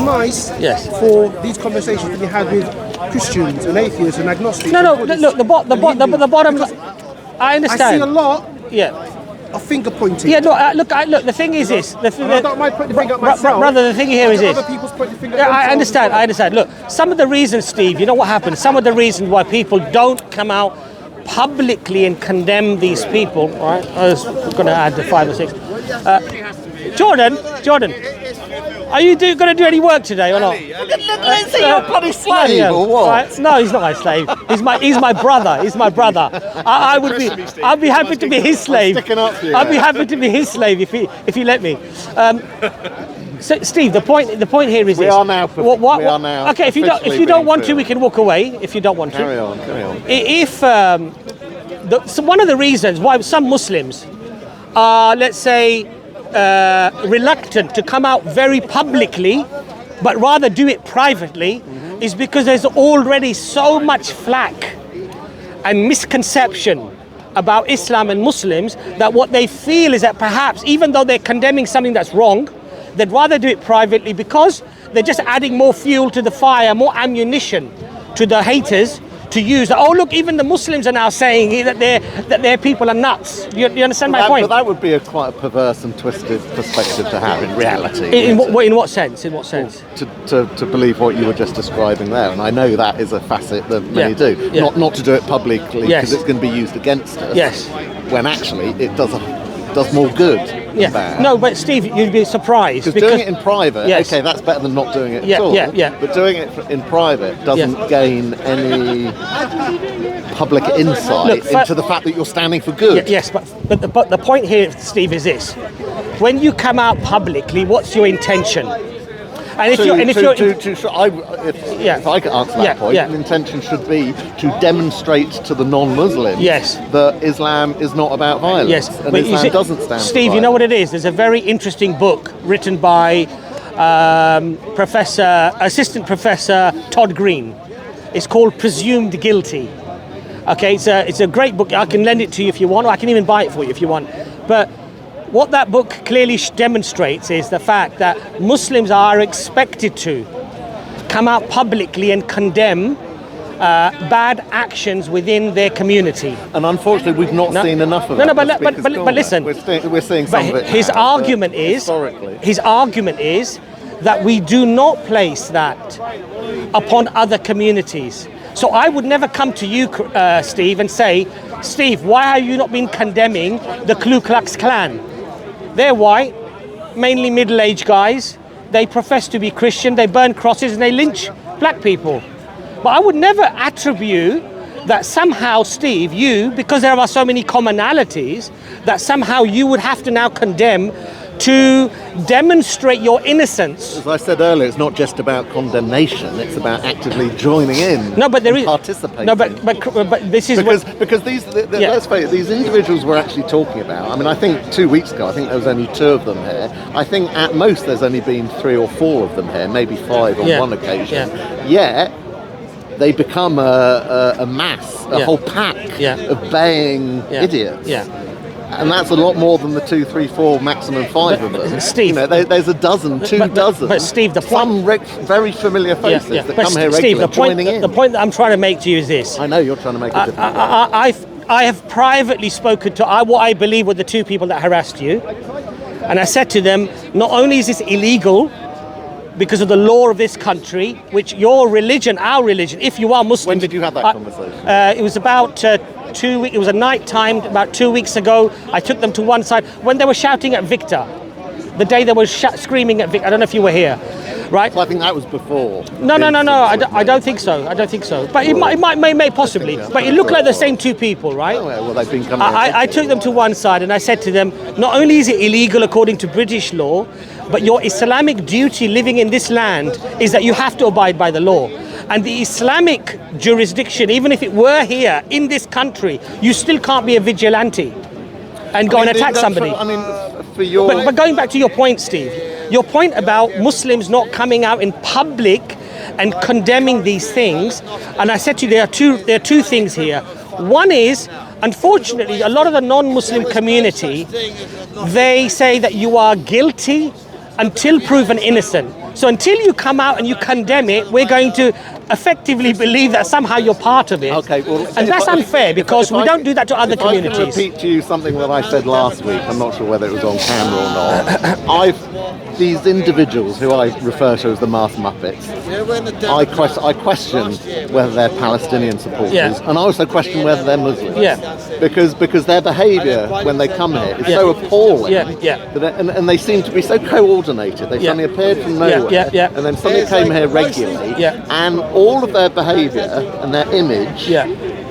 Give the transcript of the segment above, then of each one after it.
nice for these conversations to be had with Christians and atheists and agnostics. No. Look, the bottom. I understand. I see a lot. Yeah. Of finger pointing. Yeah, look. The thing is this. I don't mind putting the finger at myself. Brother, the thing here is this. Other people's putting the finger Yeah, I understand. Look, some of the reasons, Steve, you know what happens? Some of the reasons why people don't come out publicly and condemn these people, right? I was going to add the 5 or 6. Jordan, are you going to do any work today or not? Let's say you're a bloody slave or what? Right? No, he's not my slave. He's my brother. I'd be happy to be his slave. I'd be happy to be his slave if he let me. So, Steve, the point here is this. We are now. Okay, if you don't want to, we can walk away. If you don't want to, carry on. If so one of the reasons why some Muslims are, let's say, reluctant to come out very publicly, but rather do it privately, is because there's already so much flack and misconception about Islam and Muslims that what they feel is that perhaps, even though they're condemning something that's wrong, they'd rather do it privately because they're just adding more fuel to the fire, more ammunition to the haters to use. Oh, look, even the Muslims are now saying that their people are nuts. You understand my point? But that would be quite a perverse and twisted perspective to have in reality. In what sense? In what sense? To believe what you were just describing there, and I know that is a facet that many do. Yeah. Not to do it publicly because it's going to be used against us. Yes. When actually it does more good than bad. No, but Steve, you'd be surprised. Because doing it in private, okay, that's better than not doing it at all. Yeah. But doing it in private doesn't gain any public insight into the fact that you're standing for good. Yes, but the point here, Steve, is this: when you come out publicly, what's your intention? And if I could answer that point, the intention should be to demonstrate to the non-Muslims that Islam is not about violence. Yes, and but Islam doesn't stand for Steve, violence. you know what it is? There's a very interesting book written by Assistant Professor Todd Green. It's called Presumed Guilty. Okay, it's a great book. I can lend it to you if you want, or I can even buy it for you if you want. But what that book clearly demonstrates is the fact that Muslims are expected to come out publicly and condemn bad actions within their community. And unfortunately, we've not seen enough of that. But listen. We're seeing some of it. His argument is that we do not place that upon other communities. So I would never come to you, Steve, and say, Steve, why have you not been condemning the Ku Klux Klan? They're white, mainly middle-aged guys. They profess to be Christian. They burn crosses and they lynch black people. But I would never attribute that somehow, Steve, you, because there are so many commonalities, that somehow you would have to now condemn to demonstrate your innocence. As I said earlier, it's not just about condemnation, it's about actively joining in participating. No, but this is because these, let's face it, these individuals we're actually talking about, I mean, I think 2 weeks ago, I think there was only 2 of them here. I think at most there's only been 3 or 4 of them here, maybe 5 on one occasion. Yet, they become a mass, a whole pack of baying idiots. And that's a lot more than the 2, 3, 4, maximum 5 of them. Steve, there's a dozen, 2 dozen. But Steve, the point, some very familiar faces that come here regularly, joining in. The point that I'm trying to make to you is this. I know you're trying to make a difference. I have privately spoken to what I believe were the 2 people that harassed you, and I said to them, not only is this illegal because of the law of this country, which your religion, our religion, if you are Muslim. When did you have that conversation? It was about 2 weeks. It was a night time about 2 weeks ago. I took them to one side when they were shouting at Victor. The day they were screaming at Victor. I don't know if you were here, right? So I think that was before. No. I don't think so. But it may possibly. But it looked like the same 2 people, right? Oh, well, they've been coming. I took them to one side and I said to them, not only is it illegal according to British law, but your Islamic duty living in this land is that you have to abide by the law. And the Islamic jurisdiction, even if it were here in this country, you still can't be a vigilante and go and attack somebody. But going back to your point, Steve, your point about Muslims not coming out in public and condemning these things, and I said to you there are two things here. One is, unfortunately, a lot of the non-Muslim community, they say that you are guilty until proven innocent. So until you come out and you condemn it, we're going to effectively believe that somehow you're part of it. Okay, well, and that's unfair because we don't do that to other communities. I can repeat to you something that I said last week. I'm not sure whether it was on camera or not. These individuals who I refer to as the mass Muppets, I question whether they're Palestinian supporters, and I also question whether they're Muslims. Because their behaviour when they come here is so appalling. And they seem to be so coordinated. They suddenly appeared from nowhere, and then suddenly came here regularly, and all of their behaviour and their image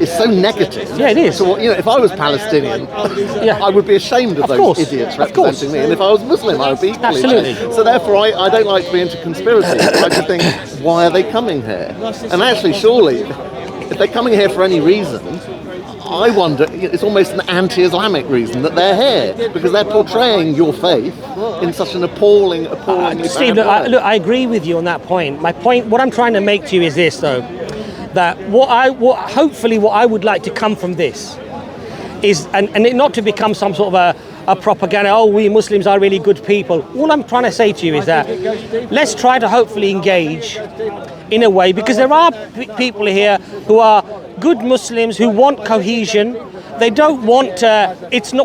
is so negative. Yeah, it is. So, if I was Palestinian, I would be ashamed of those idiots representing me, and if I was Muslim, I would be equally. Absolutely. So therefore, I don't like to be into conspiracy. I just think, why are they coming here? And actually, surely, if they're coming here for any reason, I wonder, it's almost an anti-Islamic reason that they're here, because they're portraying your faith in such an appallingly Steve, look, I agree with you on that point. My point, what I'm trying to make to you is this, though, that hopefully what I would like to come from this is, and it not to become some sort of a propaganda, we Muslims are really good people. All I'm trying to say to you is that let's try to hopefully engage in a way, because there are people here who are good Muslims who want cohesion. They don't want,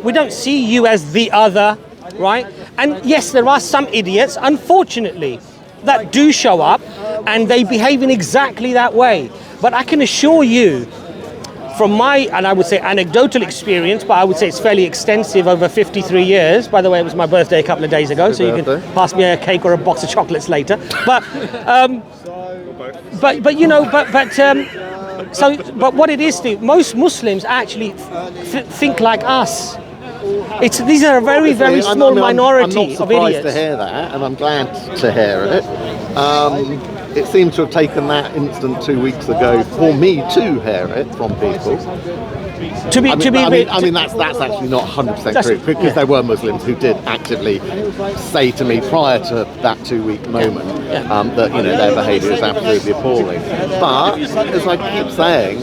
we don't see you as the other, right? And yes, there are some idiots, unfortunately, that do show up and they behave in exactly that way. But I can assure you, from my, and I would say anecdotal experience, but I would say it's fairly extensive over 53 years. By the way, it was my birthday a couple of days ago, so you can pass me a cake or a box of chocolates later. But what it is, Steve, most Muslims actually think like us. These are a very, very small minority of idiots. I'm not surprised to hear that, and I'm glad to hear it. It seemed to have taken that instant 2 weeks ago for me to hear it from people. I mean, that's actually not 100% true, because there were Muslims who did actively say to me prior to that 2 week moment that their behaviour is absolutely appalling. But as I keep saying,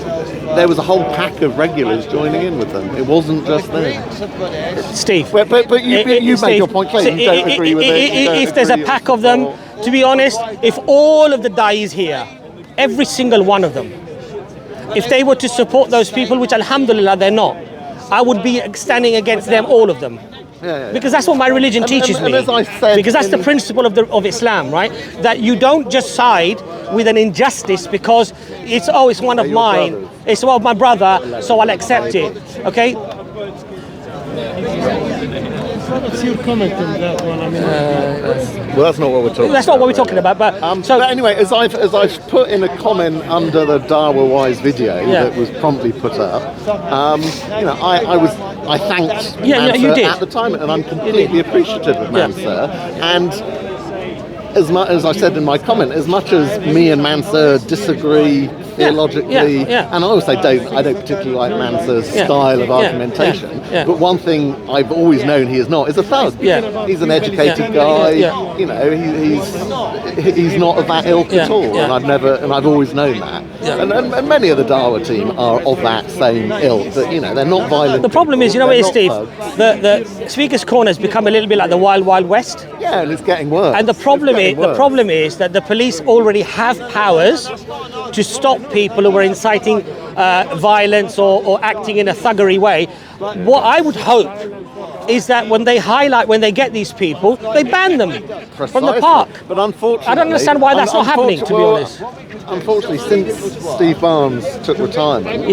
there was a whole pack of regulars joining in with them. It wasn't just them. Steve, but you made your point clear. You don't agree with it. If there's a pack of them, to be honest, if all of the da'is here, every single one of them, if they were to support those people, which alhamdulillah they're not, I would be standing against them, all of them. Because that's what my religion teaches me. As I said, because that's the principle of Islam, right? That you don't just side with an injustice because it's one of mine, brothers. it's one of my brother, so I'll accept it. Okay? What's your comment on that one? I mean, well, that's not what we're talking. That's not what we're talking about. But but anyway, as I've put in a comment under the Dawa Wise video that was promptly put up, I thanked Mansur at the time, and I'm completely appreciative of Mansur. And as I said in my comment, as much as me and Mansur disagree theologically, and I also don't particularly like Mansur's style of argumentation, but one thing I've always known he is not is a thug. He's an educated guy. He's not of that ilk at all, and I've always known that. And many of the Dawa team are of that same ilk. That they're not violent. The problem is, what it is, Steve. The Speaker's Corner has become a little bit like the Wild Wild West. Yeah, and it's getting worse. And the problem is that the police already have powers to stop people who are inciting violence or acting in a thuggery way. What I would hope is that when they get these people, they ban them from the park. But unfortunately, I don't understand why that's not happening, to be honest. Unfortunately, since Steve Barnes took retirement,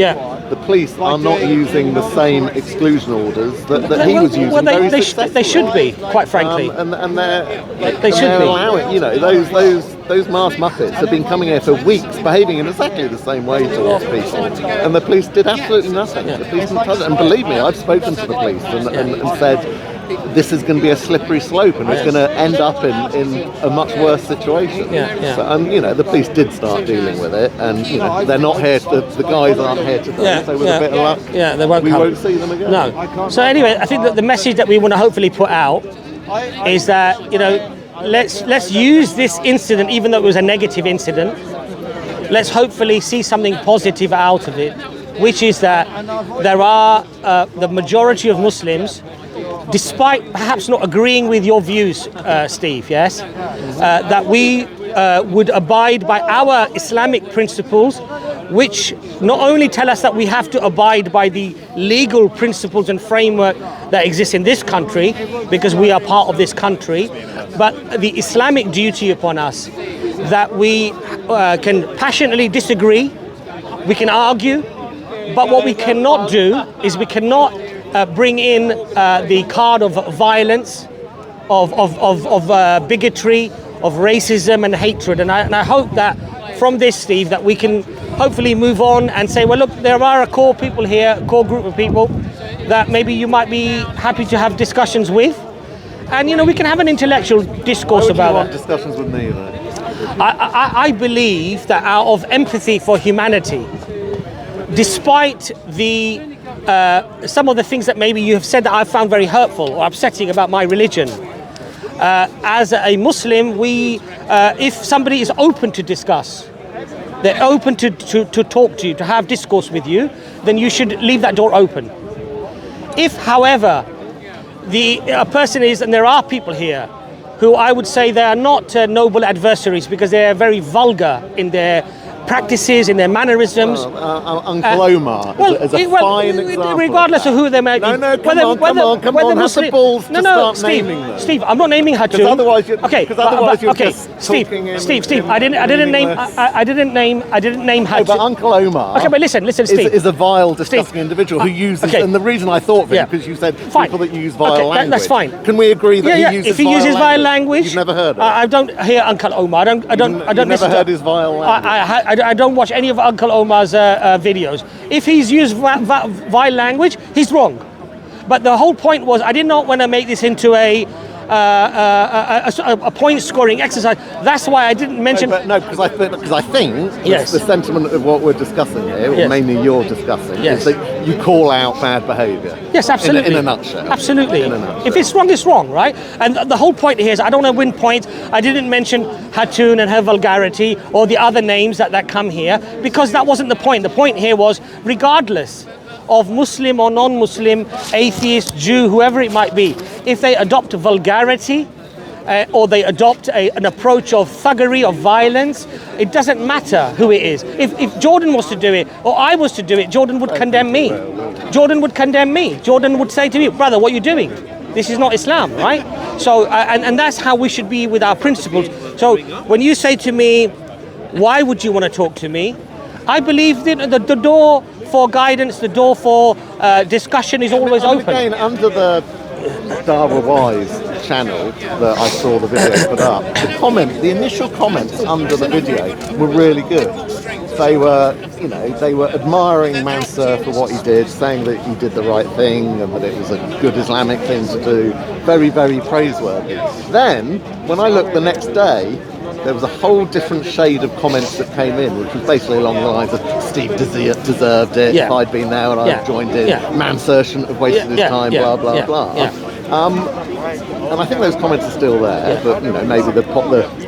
the police are not using the same exclusion orders that he was using. Well, they should be, quite frankly. They should be allowing. Those masked Muppets have been coming here for weeks, behaving in exactly the same way towards people, and the police did absolutely nothing. The police didn't touch it. And believe me, I've spoken to the police and said, this is going to be a slippery slope, and it's going to end up in a much worse situation. So, the police did start dealing with it, and they're not here. The guys aren't here today. So with a bit of luck, they won't we won't see them again. No. So anyway, I think that the message that we want to hopefully put out is that let's use this incident, even though it was a negative incident. Let's hopefully see something positive out of it, which is that there are the majority of Muslims despite perhaps not agreeing with your views, Steve, yes, that we would abide by our Islamic principles, which not only tell us that we have to abide by the legal principles and framework that exists in this country, because we are part of this country, but the Islamic duty upon us that we can passionately disagree, we can argue, but what we cannot do is we cannot bring in the card of violence, of bigotry, of racism and hatred. And I hope that from this, Steve, that we can hopefully move on and say, well, look, there are a core people here, a core group of people that maybe you might be happy to have discussions with. And, you know, we can have an intellectual discourse about want it. discussions with me, though? I believe that out of empathy for humanity, despite the some of the things that maybe you have said that I've found very hurtful or upsetting about my religion, as a Muslim, if somebody is open to discuss, they're open to talk to you, to have discourse with you, then you should leave that door open. If, however, a person is, and there are people here, who I would say they are not noble adversaries because they are very vulgar in their practices, in their mannerisms. Uncle Omar is a fine example. Regardless of who they may be. No, come on, have the balls to start naming them. Steve, I'm not naming Hatun. Because otherwise you're just Steve, I didn't name Hatun. No, but Uncle Omar. Okay, but listen, Steve. Is a vile, disgusting individual who uses. And the reason I thought of it because you said people that use vile language. That's fine. Can we agree that he uses? If he uses vile language, you've never heard of it. I don't hear Uncle Omar. I don't. You've never heard his vile language. I don't watch any of Uncle Omar's videos. If he's used vile language, he's wrong. But the whole point was, I did not want to make this into a point-scoring exercise. That's why I didn't mention. Because I think the sentiment of what we're discussing here, or mainly you're discussing, is that you call out bad behaviour. Yes, absolutely. In a nutshell. Absolutely. In a nutshell. If it's wrong, right? And the whole point here is, I don't want to win points. I didn't mention Hatun and her vulgarity or the other names that come here, because that wasn't the point. The point here was, regardless of Muslim or non-Muslim, atheist, Jew, whoever it might be, if they adopt vulgarity or they adopt an approach of thuggery, of violence, it doesn't matter who it is. If Jordan was to do it, or I was to do it, Jordan would condemn me. Jordan would condemn me. Jordan would say to me, brother, what are you doing? This is not Islam, right? So, and that's how we should be with our principles. So when you say to me, why would you want to talk to me? I believe that the door for guidance, the door for discussion is always open. Again, under the Dara Wise channel that I saw the video put up, the initial comments under the video were really good. They were admiring Mansur for what he did, saying that he did the right thing and that it was a good Islamic thing to do. Very, very praiseworthy. Then, when I looked the next day, there was a whole different shade of comments that came in, which was basically along the lines of Steve deserved it, if I'd been there and I'd joined in, Mansur shouldn't have wasted his time, blah, blah, blah. And I think those comments are still there, but maybe the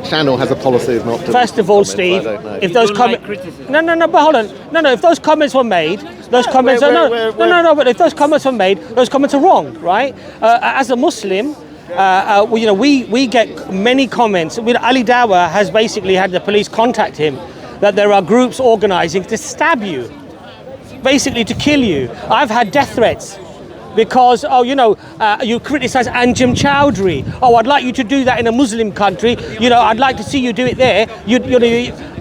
channel has a policy of not doing. First of all, Steve, if those comments, but hold on, if those comments were made, those comments but if those comments were made, those comments are wrong, right? As a Muslim, we get many comments. Ali Dawa has basically had the police contact him that there are groups organising to stab you, basically to kill you. I've had death threats because, you criticise Anjem Chowdhury. Oh, I'd like you to do that in a Muslim country. I'd like to see you do it there.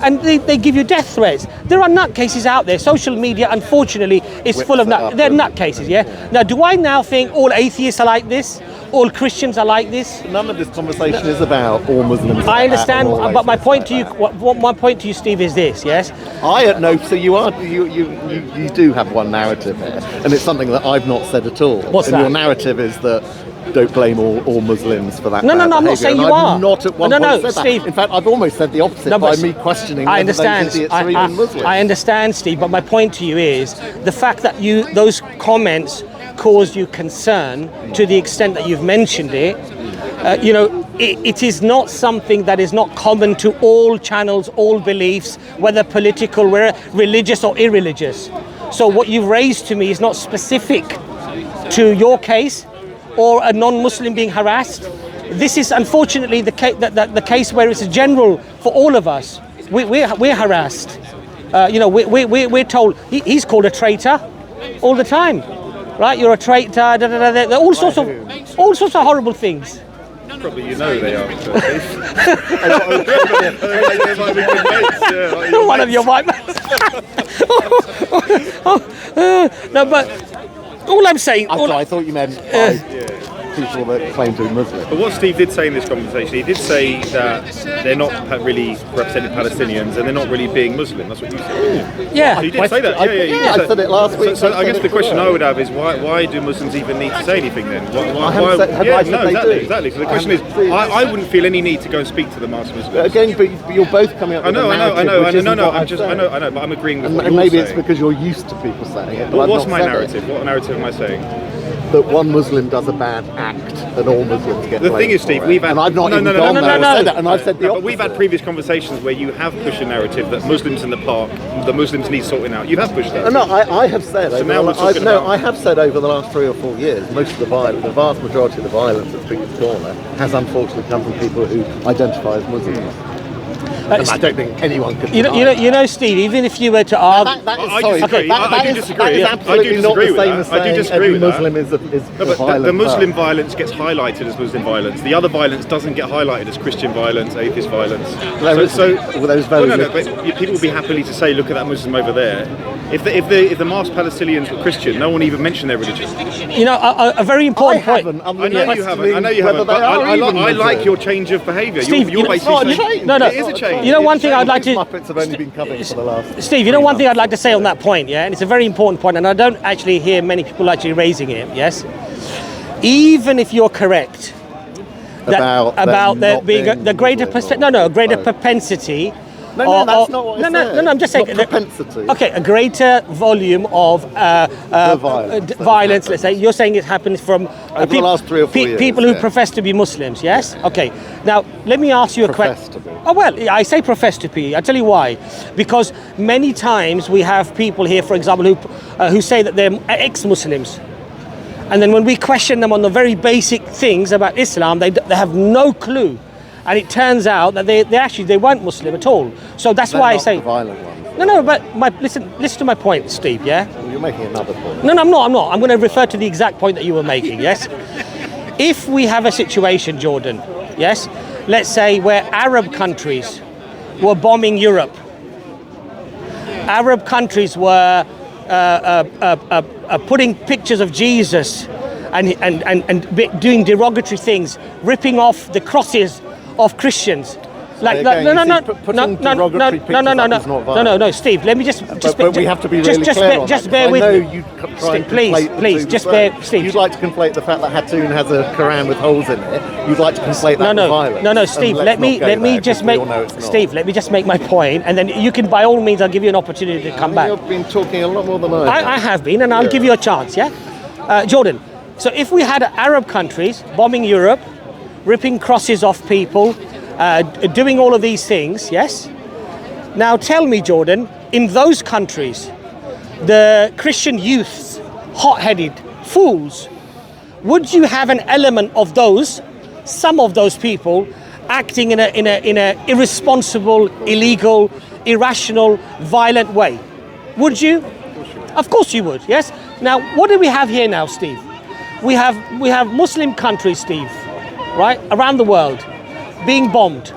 And they give you death threats. There are nutcases out there. Social media, unfortunately, is full of they're nutcases, Now, do I now think all atheists are like this? All Christians are like this? None of this conversation is about all Muslims. I understand, but my point to you, my point to you, Steve, is this. Yes. So you do have one narrative here, and it's something that I've not said at all. What's that? Your narrative is that don't blame all Muslims for that. No, I'm not saying you are. I've not at one point said Steve. that. In fact, I've almost said the opposite by me questioning whether those idiots are even Muslims. I understand, Steve, but my point to you is the fact that those comments caused you concern to the extent that you've mentioned it. It is not something that is not common to all channels, all beliefs, whether political, whether religious or irreligious. So what you've raised to me is not specific to your case or a non-Muslim being harassed. This is unfortunately the case where it's general for all of us. We're harassed. We're told he's called a traitor all the time, right? You're a traitor. All sorts of horrible things. Probably you know they are. One of your white men. No, but all I'm saying. I thought you meant people that claim to be Muslim. But what Steve did say in this conversation, he did say that they're not really representing Palestinians and they're not really being Muslim. That's what you said. Yeah. So you did say that. I said it last week. So I guess the question I would have is why do Muslims even need to say anything then? Exactly. So the question is, I wouldn't feel any need to go and speak to the master Muslims. Again, but you're both coming up with a narrative. I know, but I'm agreeing with what and you're maybe saying. it's because you're used to people saying it. But what's my narrative? What narrative am I saying? That one Muslim does a bad act and all Muslims get blamed. The thing is, Steve, we've had... And I've not even gone there and said that, and I've said the opposite. But we've had previous conversations where you have pushed a narrative that Muslims in the park, the Muslims need sorting out. You have pushed that. No, I have said... So now we're talking about... I have said over the last 3 or 4 years, most of the violence, the vast majority of the violence at Speaker's Corner has unfortunately come from people who identify as Muslims. And I don't think anyone could. You know, Steve. Even if you were to argue, I do disagree. That is absolutely not the same as saying every Muslim is violent. The Muslim violence gets highlighted as Muslim violence. The other violence doesn't get highlighted as Christian violence, atheist violence. But people will be happily to say, look at that Muslim over there. If the masked Palestinians were Christian, no one even mentioned their religion. You know, a very important point. I know you haven't. But I like your change of behaviour. Steve, you're basically saying it is a change. You know, one thing I'd like to... Muppets have only been coming for the last... Steve, you know one thing I'd like to say on that point, yeah? And it's a very important point, and I don't actually hear many people actually raising it, yes? Even if you're correct about there being a greater propensity... No, that's not what I said. No, I'm just saying... propensity. Okay, a greater volume of violence, let's say. You're saying it happens from... Over the last 3 or 4 years, people who profess to be Muslims, yes? Okay. Now, let me ask you a question. Oh, well, I say profess to be. I'll tell you why. Because many times we have people here, for example, who say that they're ex-Muslims. And then when we question them on the very basic things about Islam, they have no clue. And it turns out that they weren't Muslim at all. So that's why I say... the violent ones. No, but listen to my point, Steve, yeah? Well, you're making another point. No, I'm not. I'm going to refer to the exact point that you were making, yes? If we have a situation, Jordan, yes? Let's say where Arab countries were bombing Europe. Arab countries were putting pictures of Jesus and doing derogatory things, ripping off the crosses of Christians. Like no, Steve. Let me just. But we have to be really clear on just that, bear with me. me. Please, just bear. Steve, you'd like to conflate the fact that Hatun has a Quran with holes in it. You'd like to conflate that with violence. No, Steve. Let me just make my point, and then you can, by all means, I'll give you an opportunity to come back. You've been talking a lot more than I have been, and I'll give you a chance. Yeah, Jordan. So if we had Arab countries bombing Europe, ripping crosses off people, doing all of these things, yes? Now tell me, Jordan, in those countries, the Christian youths, hot-headed fools, would you have an element of some of those people acting in a irresponsible, illegal, irrational, violent way? Would you? Of course you would, yes? Now, what do we have here now, Steve? We have Muslim countries, Steve, right, around the world, being bombed.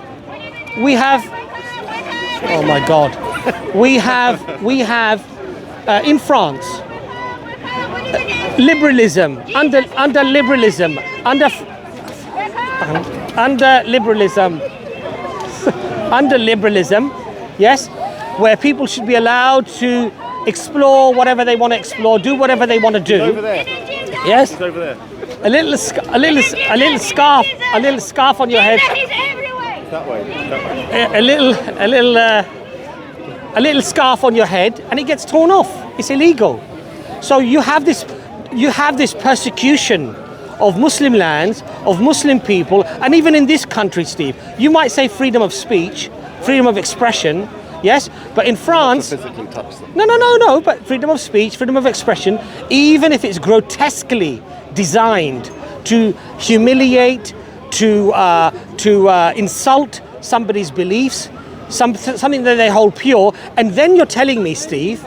We have, oh my God, we have in France, liberalism, under liberalism, yes, where people should be allowed to explore whatever they want to explore, do whatever they want to do. It's over there. Yes. It's over there. A little scarf on your head. That way. A little scarf on your head, and it gets torn off. It's illegal. So you have this persecution of Muslim lands, of Muslim people, and even in this country, Steve, you might say freedom of speech, freedom of expression. Yes, but in France, physically touch them. No. But freedom of speech, freedom of expression, even if it's grotesquely designed to humiliate, to insult somebody's beliefs, something that they hold pure, and then you're telling me, Steve,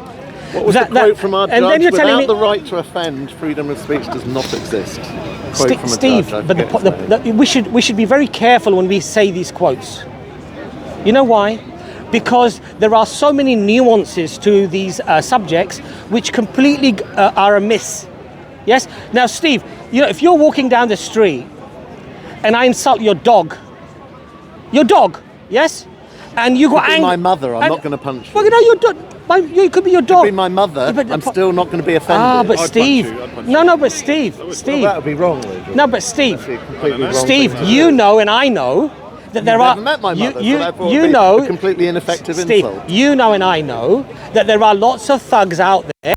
what was the quote from our judge? Then you're telling me, the right to offend, freedom of speech does not exist. Quote from a Steve, judge, but we should be very careful when we say these quotes. You know why? Because there are so many nuances to these subjects which completely are amiss. Yes? Now, Steve, you know, if you're walking down the street and I insult your dog, yes? And you got angry. My mother, I'm not going to punch you. Well, you know, it could be your dog. It could be my mother, I'm still not going to be offended. Ah, but Steve. No, but Steve. Well, that would be wrong, though. No, but Steve. Wrong Steve, you know and I know that there are. Never met my mother, you so know. A completely ineffective Steve, insult. you know and I know that there are lots of thugs out there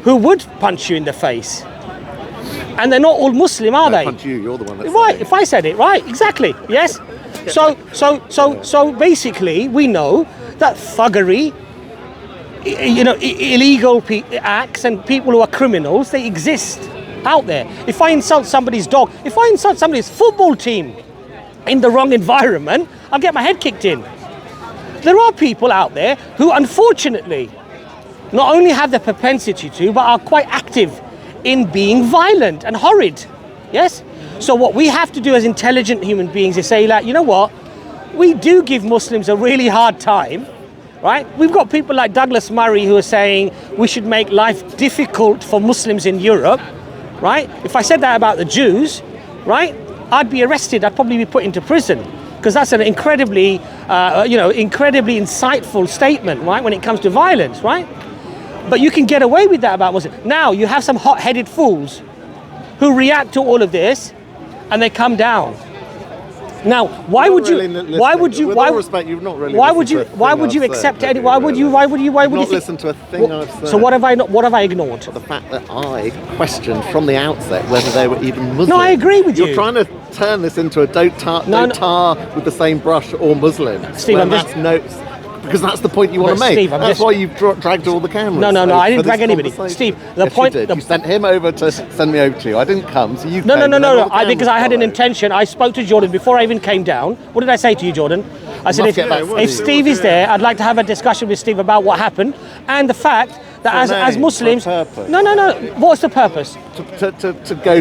who would punch you in the face. And they're not all Muslim, are they? Punch you, you're the one that's right, saying. if I said it, right, exactly, yes? So basically, we know that thuggery, you know, illegal acts and people who are criminals, they exist out there. If I insult somebody's dog, if I insult somebody's football team in the wrong environment, I'll get my head kicked in. There are people out there who unfortunately not only have the propensity to, but are quite active in being violent and horrid, yes? So what we have to do as intelligent human beings is say, like, you know what? We do give Muslims a really hard time, right? We've got people like Douglas Murray who are saying we should make life difficult for Muslims in Europe, right? If I said that about the Jews, right, I'd be arrested, I'd probably be put into prison, because that's an incredibly, incredibly insightful statement, right, when it comes to violence, right? But you can get away with that about Muslims. Now you have some hot-headed fools who react to all of this, and they come down. Now, why would you accept any? Why would you listen to a thing I've said? So what have I not? What have I ignored? The fact that I questioned from the outset whether they were even Muslim. No, I agree with you. You're trying to turn this into a don't tar with the same brush or Muslim. Steve, because that's the point you want to make. Steve, that's why you've dragged all the cameras. No, I didn't drag anybody. Steve, you sent him over to send me over to you. I didn't come, so you No. Because I had an intention. I spoke to Jordan before I even came down. What did I say to you, Jordan? I said, if Steve is there, I'd like to have a discussion with Steve about what happened and the fact that as Muslims. No. What's the purpose? To go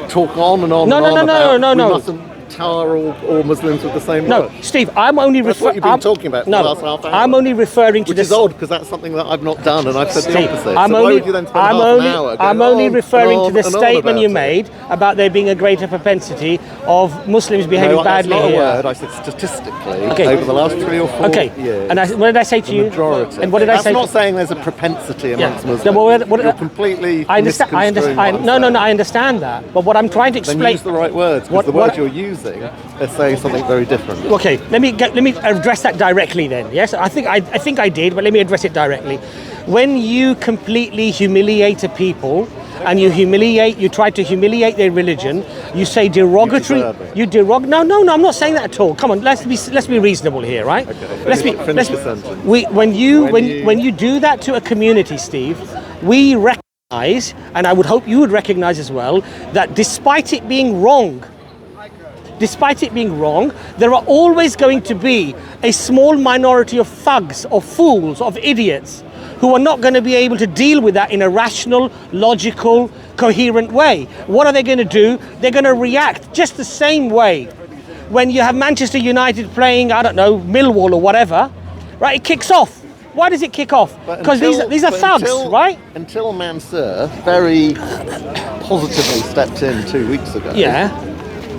talk on and on. No. Tar all Muslims with the same brush. No, Steve, I'm only referring. That's what you've been talking about for the last half hour. I'm only referring to Which is odd, because that's something that I've not done, and I've said Steve, the opposite. Why would you then spend half an hour going I'm only referring to the statement you it? made about there being a greater propensity of Muslims behaving badly that's not here. A word. I said statistically over the last 3 or 4 years. And what did I say to you? Majority. And what did I say? That's not saying there's a propensity amongst Muslims. You're completely I understand. No, I understand that. But what I'm trying to explain. Then use the right words, because the words you're using are saying something very different. Okay, let me address that directly then. Yes, I think I did, but let me address it directly. When you completely humiliate a people and you try to humiliate their religion, you say derogatory. No, I'm not saying that at all. Come on, let's be reasonable here, right? Okay. When you do that to a community, Steve, we recognize, and I would hope you would recognize as well, that despite it being wrong, there are always going to be a small minority of thugs, of fools, of idiots who are not going to be able to deal with that in a rational, logical, coherent way. What are they going to do? They're going to react just the same way. When you have Manchester United playing, I don't know, Millwall or whatever, right? It kicks off. Why does it kick off? Because these are thugs, right? Until Mansur very positively stepped in 2 weeks ago. Yeah.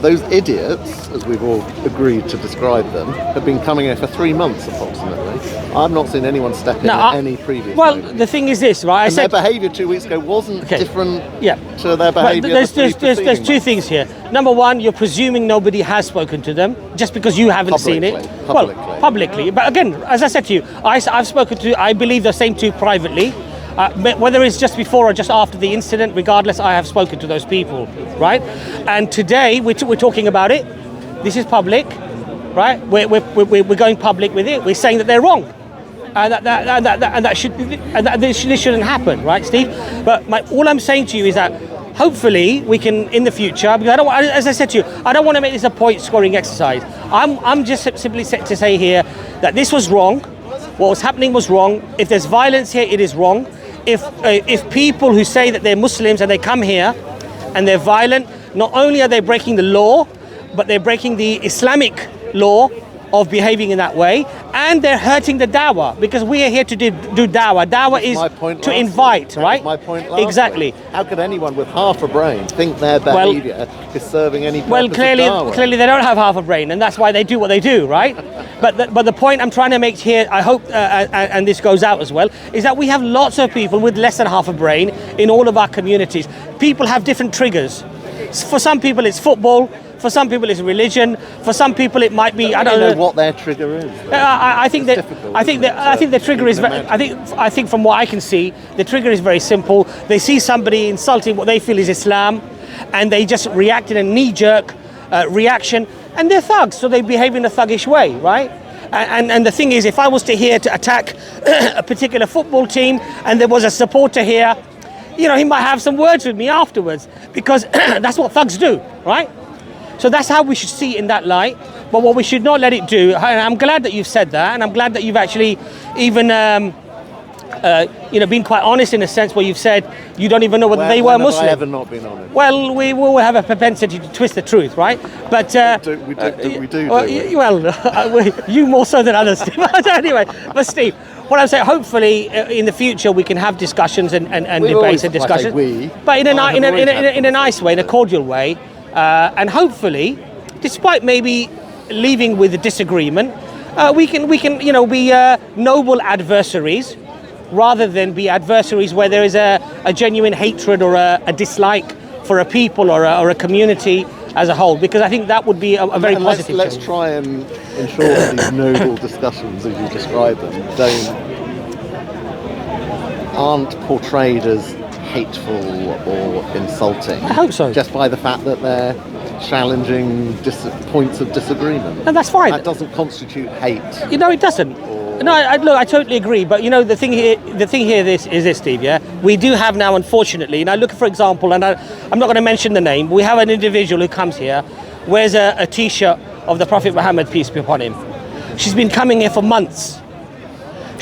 Those idiots, as we've all agreed to describe them, have been coming here for 3 months approximately. I've not seen anyone step in at any previous moment. The thing is this, right? Their behaviour 2 weeks ago wasn't different to their behaviour. There's two things here. Number one, you're presuming nobody has spoken to them just because you haven't seen it. Publicly. But again, as I said to you, I've spoken to, I believe, the same two privately. Whether it's just before or just after the incident, regardless, I have spoken to those people, right? And today we're talking about it. This is public, right? We're going public with it. We're saying that they're wrong, and this shouldn't happen, right, Steve? But all I'm saying to you is that hopefully we can in the future, because as I said to you, I don't want to make this a point scoring exercise. I'm just simply set to say here that this was wrong. What was happening was wrong. If there's violence here, it is wrong. If people who say that they're Muslims and they come here and they're violent, not only are they breaking the law, but they're breaking the Islamic law of behaving in that way, and they're hurting the dawah, because we are here to do dawah. Dawah is to invite, right? My point exactly. How could anyone with half a brain think their behaviour is serving any purpose? Well, clearly they don't have half a brain, and that's why they do what they do, right? But the point I'm trying to make here, I hope, and this goes out as well, is that we have lots of people with less than half a brain in all of our communities. People have different triggers. For some people it's football, for some people it's religion, for some people it might be, I don't know what their trigger is. I think the trigger is I think from what I can see, the trigger is very simple. They see somebody insulting what they feel is Islam, and they just react in a knee-jerk reaction, and they're thugs, so they behave in a thuggish way, right? And the thing is, if I was to attack a particular football team and there was a supporter here, you know, he might have some words with me afterwards, because that's what thugs do, right? So that's how we should see it in that light. But what we should not let it do, and I'm glad that you've said that, and I'm glad that you've actually even been quite honest in a sense where you've said you don't even know whether they were Muslim. I have not been honest. Well, we will have a propensity to twist the truth, right? But we do. Well, you more so than others, Steve. Anyway, but Steve, what I'm saying, hopefully in the future we can have discussions and debates and discussions, but in a nice way, in a cordial way, and hopefully, despite maybe leaving with a disagreement, we can be noble adversaries, rather than be adversaries where there is a genuine hatred or a dislike for a people or a community as a whole, because I think that would be a very positive Let's try and ensure that these noble discussions, as you describe them, aren't portrayed as hateful or insulting. I hope so. Just by the fact that they're challenging points of disagreement. And that's fine. That doesn't constitute hate. It doesn't. No, I totally agree. But the thing here is this, Steve. Yeah, we do have now, unfortunately. And I look, for example, and I'm not going to mention the name. We have an individual who comes here, wears a T-shirt of the Prophet Muhammad, peace be upon him. She's been coming here for months.